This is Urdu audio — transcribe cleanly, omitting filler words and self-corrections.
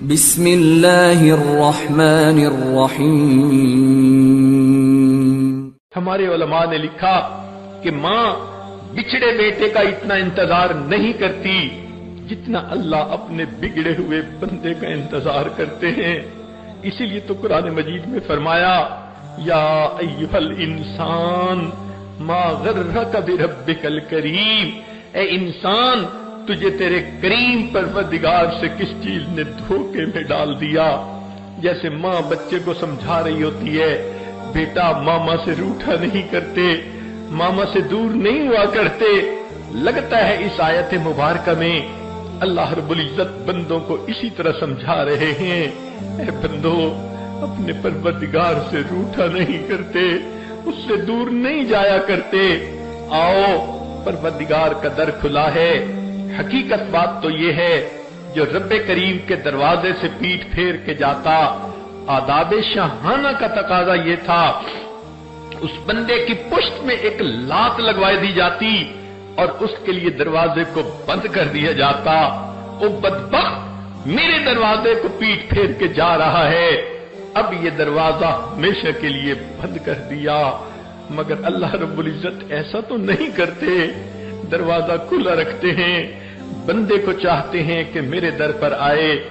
بسم اللہ الرحمن الرحیم۔ ہمارے علماء نے لکھا کہ ماں بچھڑے بیٹے کا اتنا انتظار نہیں کرتی جتنا اللہ اپنے بگڑے ہوئے بندے کا انتظار کرتے ہیں۔ اسی لیے تو قرآن مجید میں فرمایا یا ایھا الانسان ما غرک بربک الکریم، اے انسان تجھے تیرے کریم پروردگار سے کس چیز نے دھوکے میں ڈال دیا۔ جیسے ماں بچے کو سمجھا رہی ہوتی ہے، بیٹا ماما سے روٹھا نہیں کرتے، ماما سے دور نہیں ہوا کرتے۔ لگتا ہے اس آیت مبارکہ میں اللہ رب العزت بندوں کو اسی طرح سمجھا رہے ہیں، اے بندو اپنے پروردگار سے روٹھا نہیں کرتے، اس سے دور نہیں جایا کرتے۔ آؤ پروردگار کا در کھلا ہے۔ حقیقت بات تو یہ ہے جو رب کریم کے دروازے سے پیٹھ پھیر کے جاتا، آداب شاہانہ کا تقاضا یہ تھا اس بندے کی پشت میں ایک لات لگوائی دی جاتی اور اس کے لیے دروازے کو بند کر دیا جاتا۔ او بدبخت میرے دروازے کو پیٹھ پھیر کے جا رہا ہے، اب یہ دروازہ ہمیشہ کے لیے بند کر دیا۔ مگر اللہ رب العزت ایسا تو نہیں کرتے، دروازہ کھلا رکھتے ہیں، بندے کو چاہتے ہیں کہ میرے در پر آئے۔